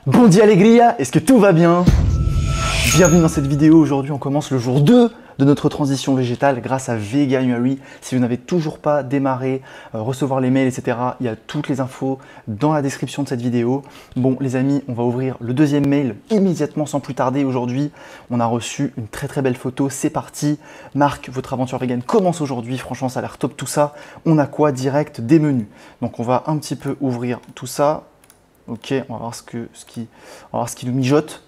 Bon dia alegria, est-ce que tout va bien? Bienvenue dans cette vidéo. Aujourd'hui on commence le jour 2 de notre transition végétale grâce à Veganuary. Si vous n'avez toujours pas démarré, recevoir les mails, etc., il y a toutes les infos dans la description de cette vidéo. Bon les amis, on va ouvrir le deuxième mail immédiatement sans plus tarder. Aujourd'hui, on a reçu une très belle photo, c'est parti. Marc, votre aventure vegan commence aujourd'hui, franchement ça a l'air top tout ça. On a quoi? Direct des menus. Donc on va un petit peu ouvrir tout ça. Ok, on va voir ce qui nous mijote.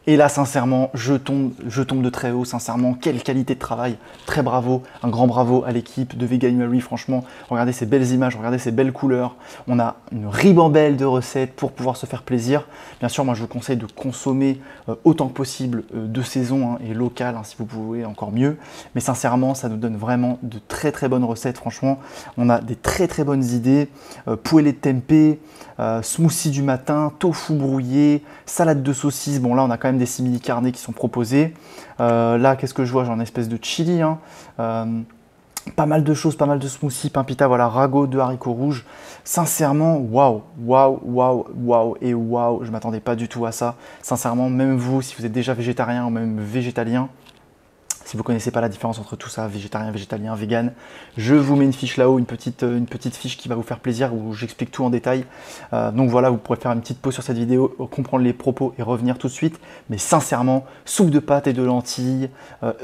Et là, sincèrement, je tombe de très haut. Sincèrement, quelle qualité de travail. Très bravo, un grand bravo à l'équipe de Veganuary. Franchement, regardez ces belles images, regardez ces belles couleurs. On a une ribambelle de recettes pour pouvoir se faire plaisir. Bien sûr, moi, je vous conseille de consommer autant que possible de saison et local, si vous pouvez, encore mieux. Mais sincèrement, ça nous donne vraiment de très bonnes recettes. Franchement, on a des très bonnes idées. Poulet tempeh, smoothie du matin, tofu brouillé, salade de saucisses. Bon, là, on a quand même des simili carnés qui sont proposés. Là, qu'est-ce que je vois? J'ai une espèce de chili. Pas mal de choses, pas mal de smoothies, pain pita, voilà, ragoût de haricots rouges. Sincèrement, waouh, et waouh, je ne m'attendais pas du tout à ça. Sincèrement, même vous, si vous êtes déjà végétarien ou même végétalien, si vous ne connaissez pas la différence entre tout ça, végétarien, végétalien, vegan, je vous mets une fiche là-haut, une petite fiche qui va vous faire plaisir où j'explique tout en détail. Donc voilà, vous pourrez faire une petite pause sur cette vidéo, comprendre les propos et revenir tout de suite. Mais sincèrement, soupe de pâtes et de lentilles,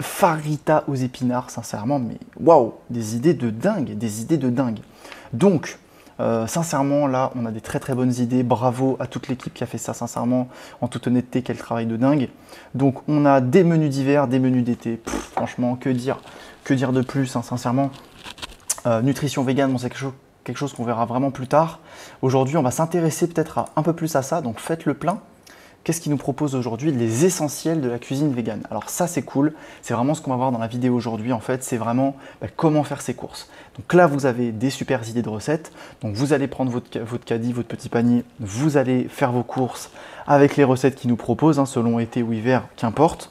farita aux épinards, sincèrement, mais waouh, des idées de dingue, Donc, sincèrement, là, on a des très bonnes idées. Bravo à toute l'équipe qui a fait ça, sincèrement, en toute honnêteté, quel travail de dingue. Donc, on a des menus d'hiver, des menus d'été. Franchement, que dire de plus, sincèrement. Nutrition vegan, bon, c'est quelque chose qu'on verra vraiment plus tard. Aujourd'hui, on va s'intéresser peut-être un peu plus à ça, donc faites le plein. Qu'est-ce qu'il nous propose aujourd'hui? Les essentiels de la cuisine végane. Alors ça, c'est cool. C'est vraiment ce qu'on va voir dans la vidéo aujourd'hui. En fait, c'est vraiment comment faire ses courses. Donc là, vous avez des super idées de recettes. Donc vous allez prendre votre caddie, votre petit panier. Vous allez faire vos courses avec les recettes qu'ils nous proposent, selon été ou hiver, qu'importe.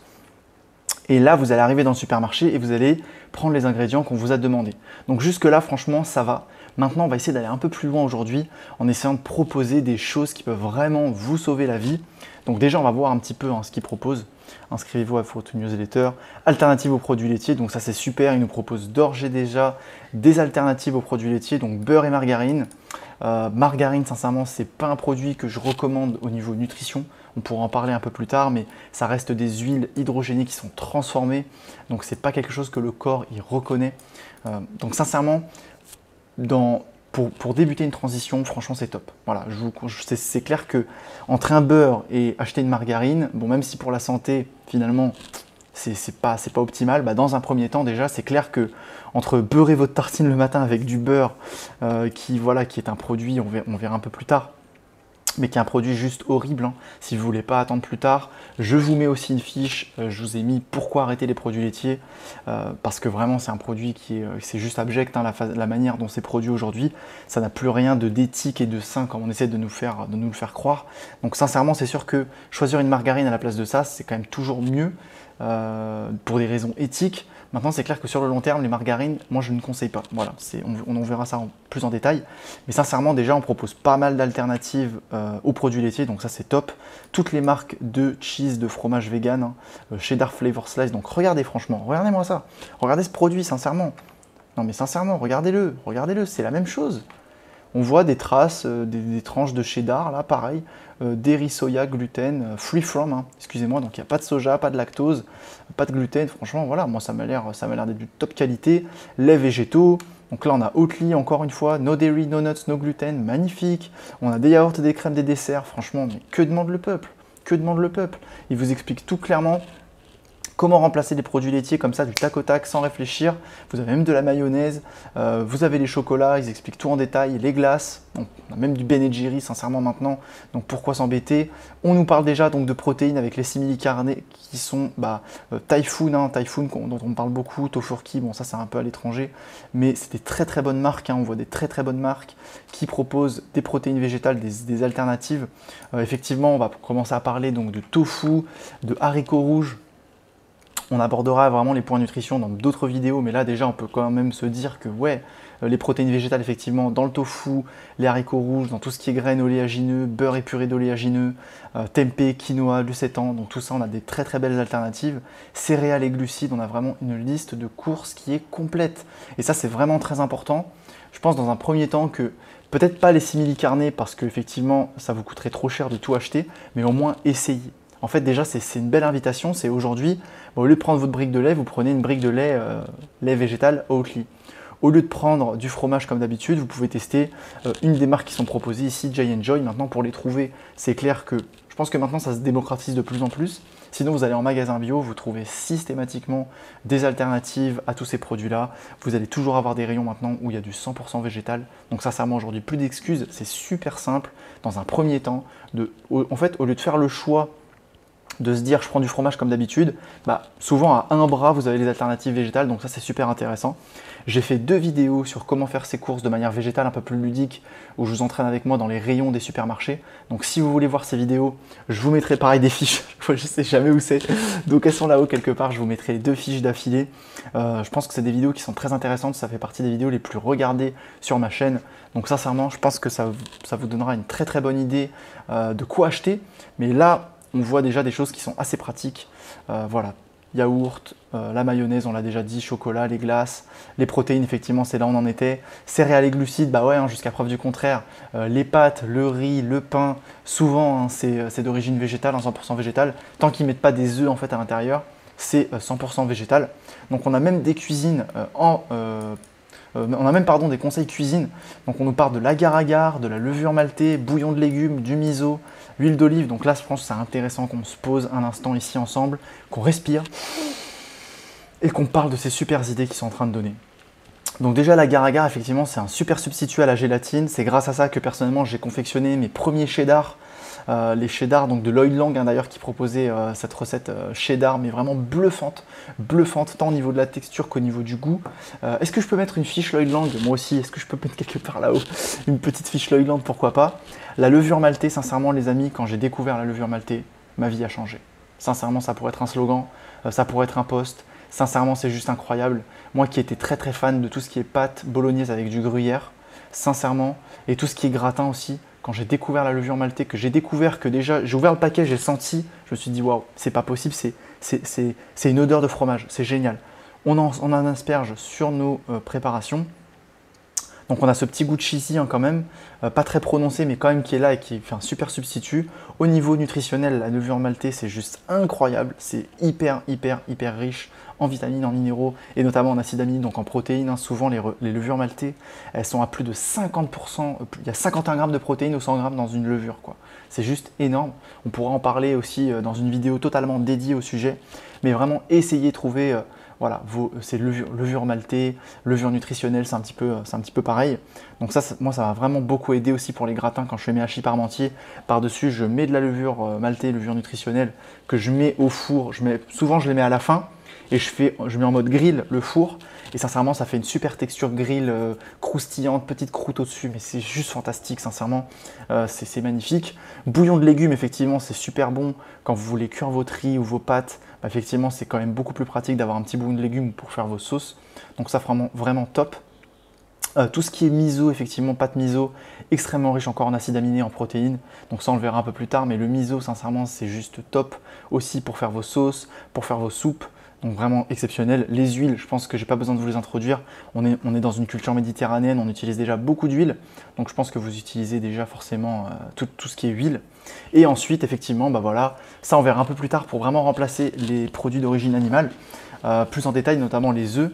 Et là, vous allez arriver dans le supermarché et vous allez prendre les ingrédients qu'on vous a demandé. Donc jusque-là, franchement, ça va. Maintenant, on va essayer d'aller un peu plus loin aujourd'hui en essayant de proposer des choses qui peuvent vraiment vous sauver la vie. Donc déjà, on va voir un petit peu ce qu'ils proposent. Inscrivez-vous à votre newsletter. Alternative aux produits laitiers, donc ça c'est super. Ils nous proposent d'ores et déjà des alternatives aux produits laitiers, donc beurre et margarine. Margarine, sincèrement, c'est pas un produit que je recommande au niveau nutrition. On pourra en parler un peu plus tard, mais ça reste des huiles hydrogénées qui sont transformées. Donc c'est pas quelque chose que le corps il reconnaît. Donc sincèrement, pour débuter une transition, franchement, c'est top. Voilà, c'est clair que entre un beurre et acheter une margarine, bon, même si pour la santé, finalement, c'est pas optimal, dans un premier temps, déjà, c'est clair que entre beurrer votre tartine le matin avec du beurre, qui est un produit, on verra un peu plus tard, mais qui est un produit juste horrible, si vous ne voulez pas attendre plus tard. Je vous mets aussi une fiche, je vous ai mis pourquoi arrêter les produits laitiers, parce que vraiment c'est un produit c'est juste abject, la manière dont c'est produit aujourd'hui, ça n'a plus rien d'éthique et de sain comme on essaie de nous le faire croire. Donc sincèrement, c'est sûr que choisir une margarine à la place de ça, c'est quand même toujours mieux, pour des raisons éthiques. Maintenant, c'est clair que sur le long terme, les margarines, moi je ne conseille pas. Voilà, on verra ça plus en détail. Mais sincèrement, déjà, on propose pas mal d'alternatives aux produits laitiers, donc ça c'est top. Toutes les marques de cheese, de fromage vegan, cheddar flavor slice. Donc regardez, franchement, regardez-moi ça. Regardez ce produit, sincèrement. Non mais sincèrement, regardez-le, c'est la même chose. On voit des traces, des tranches de cheddar, là, pareil, dairy soya, gluten, free from, excusez-moi, donc il n'y a pas de soja, pas de lactose, pas de gluten, franchement, voilà, moi ça m'a l'air d'être du top qualité, lait végétaux, donc là on a Oatly, encore une fois, no dairy, no nuts, no gluten, magnifique, on a des yaourts, des crèmes, des desserts, franchement, mais que demande le peuple? Il vous explique tout clairement. Comment remplacer les produits laitiers comme ça du tac au tac sans réfléchir. Vous avez même de la mayonnaise, vous avez les chocolats, ils expliquent tout en détail, les glaces, on a même du Ben & Jerry sincèrement maintenant, donc pourquoi s'embêter. On nous parle déjà donc de protéines avec les simili carnés qui sont Typhoon, dont on parle beaucoup, Tofurky, bon ça c'est un peu à l'étranger, mais c'est des très bonnes marques, on voit des très bonnes marques qui proposent des protéines végétales, des alternatives. Effectivement, on va commencer à parler donc de tofu, de haricots rouges. On abordera vraiment les points nutrition dans d'autres vidéos, mais là déjà on peut quand même se dire que ouais, les protéines végétales effectivement dans le tofu, les haricots rouges, dans tout ce qui est graines oléagineux, beurre épuré d'oléagineux, tempeh, quinoa, du sétan, donc tout ça on a des très très belles alternatives. Céréales et glucides, on a vraiment une liste de courses qui est complète. Et ça c'est vraiment très important. Je pense dans un premier temps que peut-être pas les simili-carnés parce qu'effectivement ça vous coûterait trop cher de tout acheter, mais au moins essayer. En fait, déjà, c'est une belle invitation. C'est aujourd'hui, au lieu de prendre votre brique de lait, vous prenez une brique de lait, lait végétal Oatly. Au lieu de prendre du fromage comme d'habitude, vous pouvez tester une des marques qui sont proposées ici, Jay & Joy. Maintenant, pour les trouver, c'est clair que je pense que maintenant, ça se démocratise de plus en plus. Sinon, vous allez en magasin bio, vous trouvez systématiquement des alternatives à tous ces produits-là. Vous allez toujours avoir des rayons maintenant où il y a du 100% végétal. Donc sincèrement, aujourd'hui, plus d'excuses. C'est super simple. Dans un premier temps, en fait, au lieu de faire le choix de se dire je prends du fromage comme d'habitude, souvent à un bras vous avez les alternatives végétales, donc ça c'est super intéressant. J'ai fait 2 vidéos sur comment faire ses courses de manière végétale un peu plus ludique, où je vous entraîne avec moi dans les rayons des supermarchés. Donc si vous voulez voir ces vidéos, je vous mettrai pareil des fiches, je ne sais jamais où c'est, donc elles sont là-haut quelque part, je vous mettrai les 2 fiches d'affilée. Je pense que c'est des vidéos qui sont très intéressantes, ça fait partie des vidéos les plus regardées sur ma chaîne. Donc sincèrement, je pense que ça vous donnera une très très bonne idée de quoi acheter. Mais là, on voit déjà des choses qui sont assez pratiques. Voilà, yaourt, la mayonnaise, on l'a déjà dit, chocolat, les glaces, les protéines, effectivement, c'est là où on en était. Céréales et glucides, bah ouais, jusqu'à preuve du contraire. Les pâtes, le riz, le pain, souvent, c'est d'origine végétale, 100% végétale. Tant qu'ils ne mettent pas des œufs en fait à l'intérieur, c'est 100% végétal. Donc on a même des cuisines on a même des conseils cuisine. Donc on nous parle de l'agar-agar, de la levure maltée, bouillon de légumes, du miso, huile d'olive. Donc là, je pense que c'est intéressant qu'on se pose un instant ici ensemble, qu'on respire et qu'on parle de ces super idées qui sont en train de donner. Donc déjà, l'agar-agar, effectivement, c'est un super substitut à la gélatine. C'est grâce à ça que personnellement, j'ai confectionné mes premiers cheddar. Les cheddar donc de Lloyd Lang d'ailleurs qui proposait cette recette cheddar mais vraiment bluffante tant au niveau de la texture qu'au niveau du goût. Est-ce que je peux mettre une fiche Lloyd Lang? Moi aussi, est-ce que je peux mettre quelque part là-haut une petite fiche Lloyd Lang? Pourquoi pas. La levure maltée, sincèrement les amis, quand j'ai découvert la levure maltée, ma vie a changé. Sincèrement, ça pourrait être un slogan, ça pourrait être un post. Sincèrement, c'est juste incroyable. Moi qui étais très très fan de tout ce qui est pâte bolognaise avec du gruyère, sincèrement, et tout ce qui est gratin aussi, quand j'ai découvert la levure maltée, que j'ai découvert que déjà, j'ai ouvert le paquet, j'ai senti, je me suis dit waouh, c'est pas possible, c'est une odeur de fromage, c'est génial. On en asperge sur nos préparations. Donc on a ce petit goût de cheesy quand même, pas très prononcé mais quand même qui est là et qui fait un super substitut. Au niveau nutritionnel, la levure maltée c'est juste incroyable, c'est hyper riche en vitamines, en minéraux et notamment en acides aminés, donc en protéines. Souvent les levures maltées, elles sont à plus de 50%, il y a 51 grammes de protéines ou 100 grammes dans une levure, quoi. C'est juste énorme. On pourra en parler aussi dans une vidéo totalement dédiée au sujet, mais vraiment essayez de trouver voilà, c'est levure maltée, levure nutritionnelle, c'est un petit peu pareil. Donc ça, moi, ça m'a vraiment beaucoup aidé aussi pour les gratins quand je fais mes hachis parmentiers. Par-dessus, je mets de la levure maltée, levure nutritionnelle, que je mets au four. Souvent, je les mets à la fin et je mets en mode grill le four. Et sincèrement, ça fait une super texture grill croustillante, petite croûte au-dessus, mais c'est juste fantastique, sincèrement, c'est magnifique. Bouillon de légumes, effectivement, c'est super bon quand vous voulez cuire votre riz ou vos pâtes. Effectivement, c'est quand même beaucoup plus pratique d'avoir un petit bouillon de légumes pour faire vos sauces. Donc ça, vraiment top. Tout ce qui est miso, effectivement, pâte miso, extrêmement riche encore en acides aminés, en protéines. Donc ça, on le verra un peu plus tard, mais le miso, sincèrement, c'est juste top aussi pour faire vos sauces, pour faire vos soupes. Donc vraiment exceptionnel. Les huiles, je pense que je n'ai pas besoin de vous les introduire. On est dans une culture méditerranéenne, on utilise déjà beaucoup d'huile. Donc je pense que vous utilisez déjà forcément tout ce qui est huile. Et ensuite, effectivement, voilà, ça on verra un peu plus tard pour vraiment remplacer les produits d'origine animale. Plus en détail, notamment les œufs.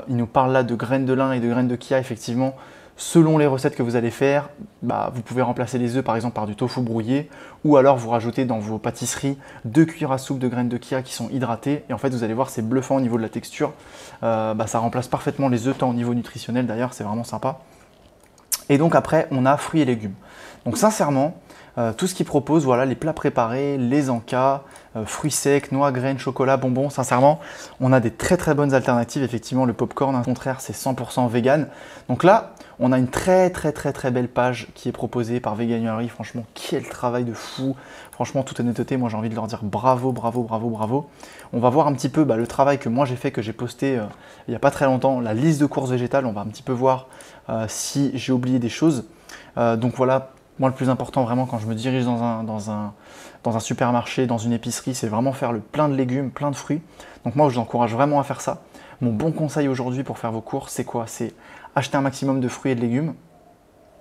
Il nous parle là de graines de lin et de graines de chia, effectivement. Selon les recettes que vous allez faire, vous pouvez remplacer les œufs par exemple par du tofu brouillé ou alors vous rajoutez dans vos pâtisseries 2 cuillères à soupe de graines de chia qui sont hydratées et en fait vous allez voir c'est bluffant au niveau de la texture. Ça remplace parfaitement les œufs tant au niveau nutritionnel d'ailleurs, c'est vraiment sympa. Et donc après on a fruits et légumes. Donc sincèrement, tout ce qu'ils proposent, voilà, les plats préparés, les encas, fruits secs, noix, graines, chocolat, bonbons, sincèrement, on a des très bonnes alternatives. Effectivement, le popcorn, au contraire, c'est 100% vegan. Donc là, On a une très belle page qui est proposée par Veganuary. Franchement, quel travail de fou. Franchement, toute honnêteté, moi j'ai envie de leur dire bravo, bravo, bravo, bravo. On va voir un petit peu le travail que moi j'ai fait, que j'ai posté il n'y a pas très longtemps, la liste de courses végétales. On va un petit peu voir si j'ai oublié des choses. Donc voilà, moi le plus important vraiment quand je me dirige dans un supermarché, dans une épicerie, c'est vraiment faire le plein de légumes, plein de fruits. Donc moi je vous encourage vraiment à faire ça. Mon bon conseil aujourd'hui pour faire vos courses, c'est quoi? C'est acheter un maximum de fruits et de légumes.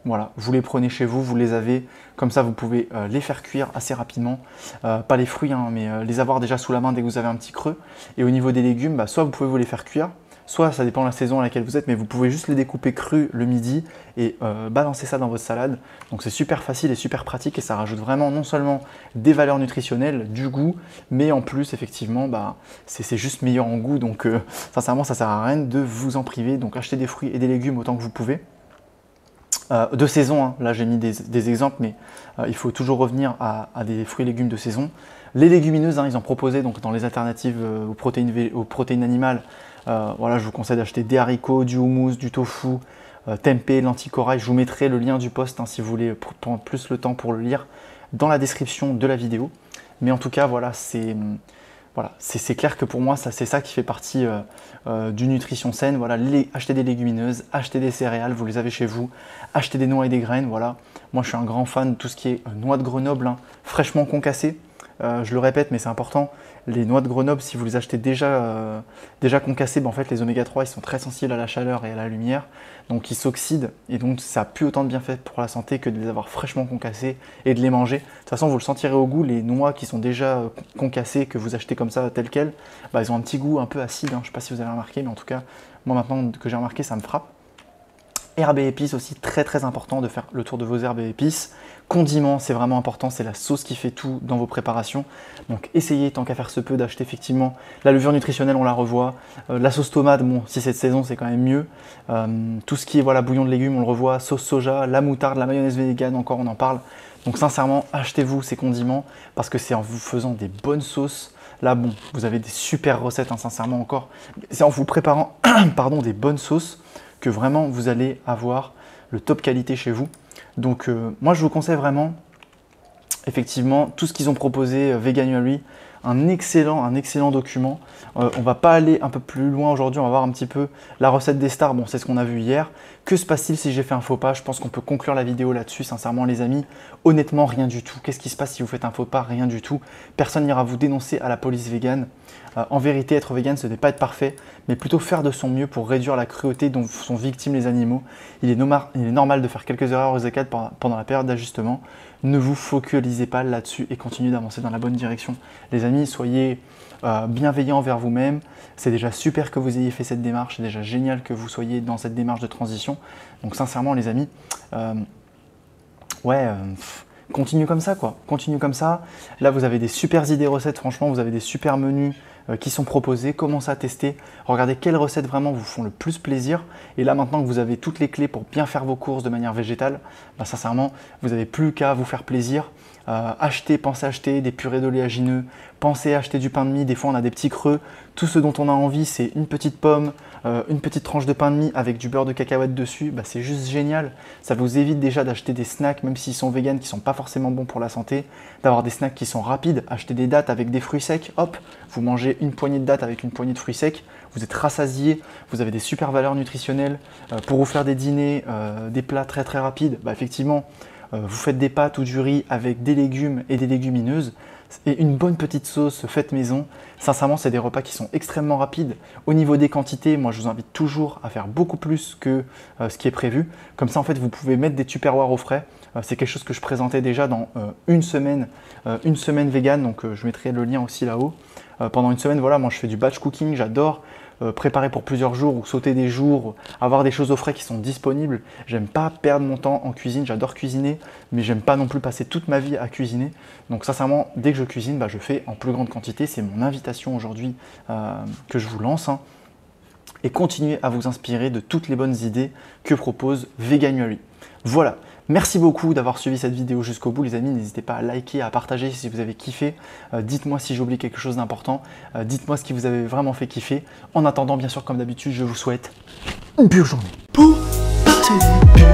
Voilà, vous les prenez chez vous, vous les avez, comme ça vous pouvez les faire cuire assez rapidement. Pas les fruits, hein, mais les avoir déjà sous la main dès que vous avez un petit creux. Et au niveau des légumes, soit vous pouvez vous les faire cuire, soit ça dépend de la saison à laquelle vous êtes, mais vous pouvez juste les découper crus le midi et balancer ça dans votre salade. Donc c'est super facile et super pratique et ça rajoute vraiment non seulement des valeurs nutritionnelles, du goût, mais en plus effectivement c'est juste meilleur en goût. Donc sincèrement ça sert à rien de vous en priver. Donc achetez des fruits et des légumes autant que vous pouvez. De saison, hein. Là j'ai mis des exemples, mais il faut toujours revenir à des fruits et légumes de saison. Les légumineuses, hein, ils ont proposé donc, dans les alternatives aux protéines animales. Voilà, je vous conseille d'acheter des haricots, du houmous, du tofu, tempeh, lentilles corail. Je vous mettrai le lien du post si vous voulez prendre plus le temps pour le lire dans la description de la vidéo. Mais en tout cas, voilà, c'est clair que pour moi, c'est ça qui fait partie d'une nutrition saine. Voilà, acheter des légumineuses, acheter des céréales, vous les avez chez vous, acheter des noix et des graines. Voilà, moi je suis un grand fan de tout ce qui est noix de Grenoble, hein, fraîchement concassées. Je le répète, mais c'est important. Les noix de Grenoble, si vous les achetez déjà concassées, en fait les oméga 3 ils sont très sensibles à la chaleur et à la lumière, donc ils s'oxydent et donc ça a plus autant de bienfaits pour la santé que de les avoir fraîchement concassées et de les manger. De toute façon, vous le sentirez au goût, les noix qui sont déjà concassées, que vous achetez comme ça telles quelles, ils ont un petit goût un peu acide, hein. Je ne sais pas si vous avez remarqué, mais en tout cas, moi maintenant que j'ai remarqué, ça me frappe. Herbes et épices aussi, très important de faire le tour de vos herbes et épices. Condiments, c'est vraiment important, c'est la sauce qui fait tout dans vos préparations. Donc essayez, tant qu'à faire se peut, d'acheter effectivement la levure nutritionnelle, on la revoit. La sauce tomate, bon, si c'est de saison, c'est quand même mieux. Tout ce qui est bouillon de légumes, on le revoit. Sauce soja, la moutarde, la mayonnaise végane, encore on en parle. Donc sincèrement, achetez-vous ces condiments parce que c'est en vous faisant des bonnes sauces. Là, bon, vous avez des super recettes, hein, sincèrement encore. C'est en vous préparant pardon, des bonnes sauces que vraiment vous allez avoir le top qualité chez vous. Donc moi je vous conseille vraiment effectivement tout ce qu'ils ont proposé, Veganuary, un excellent document. On va pas aller un peu plus loin aujourd'hui, on va voir un petit peu la recette des stars. Bon, c'est ce qu'on a vu hier. Que se passe-t-il si j'ai fait un faux pas? Je pense qu'on peut conclure la vidéo là-dessus, sincèrement les amis. Honnêtement, rien du tout. Qu'est-ce qui se passe si vous faites un faux pas? Rien du tout. Personne n'ira vous dénoncer à la police végane. En vérité, être vegan, ce n'est pas être parfait, mais plutôt faire de son mieux pour réduire la cruauté dont sont victimes les animaux. Il est normal de faire quelques erreurs aux écades pendant la période d'ajustement. Ne vous focalisez pas là-dessus et continuez d'avancer dans la bonne direction. Les amis, soyez bienveillants envers vous-même. C'est déjà super que vous ayez fait cette démarche. C'est déjà génial que vous soyez dans cette démarche de transition. Donc sincèrement, les amis, continue comme ça, quoi. Continue comme ça. Là, vous avez des super idées recettes. Franchement, vous avez des super menus qui sont proposés. Commencez à tester. Regardez quelles recettes vraiment vous font le plus plaisir. Et là, maintenant que vous avez toutes les clés pour bien faire vos courses de manière végétale, sincèrement, vous n'avez plus qu'à vous faire plaisir. Pensez à acheter des purées d'oléagineux. Pensez à acheter du pain de mie. Des fois, on a des petits creux. Tout ce dont on a envie, c'est une petite pomme, une petite tranche de pain de mie avec du beurre de cacahuète dessus. C'est juste génial. Ça vous évite déjà d'acheter des snacks, même s'ils sont véganes, qui ne sont pas forcément bons pour la santé. D'avoir des snacks qui sont rapides. Acheter des dattes avec des fruits secs. Hop, vous mangez une poignée de dattes avec une poignée de fruits secs. Vous êtes rassasié. Vous avez des super valeurs nutritionnelles. Pour vous faire des dîners, des plats très rapides, effectivement, vous faites des pâtes ou du riz avec des légumes et des légumineuses et une bonne petite sauce faite maison. Sincèrement, c'est des repas qui sont extrêmement rapides. Au niveau des quantités, moi je vous invite toujours à faire beaucoup plus que ce qui est prévu. Comme ça, en fait, vous pouvez mettre des tupperwares au frais. C'est quelque chose que je présentais déjà dans une semaine vegan, donc je mettrai le lien aussi là-haut. Pendant une semaine, voilà, moi je fais du batch cooking, j'adore préparer pour plusieurs jours ou sauter des jours, avoir des choses au frais qui sont disponibles. J'aime pas perdre mon temps en cuisine, j'adore cuisiner, mais j'aime pas non plus passer toute ma vie à cuisiner. Donc sincèrement, dès que je cuisine, je fais en plus grande quantité. C'est mon invitation aujourd'hui que je vous lance. Et continuez à vous inspirer de toutes les bonnes idées que propose Veganuary. Voilà. Merci beaucoup d'avoir suivi cette vidéo jusqu'au bout les amis, n'hésitez pas à liker, à partager si vous avez kiffé, dites-moi si j'oublie quelque chose d'important, dites-moi ce qui vous avez vraiment fait kiffer. En attendant, bien sûr, comme d'habitude, je vous souhaite une pure journée. T'es pur.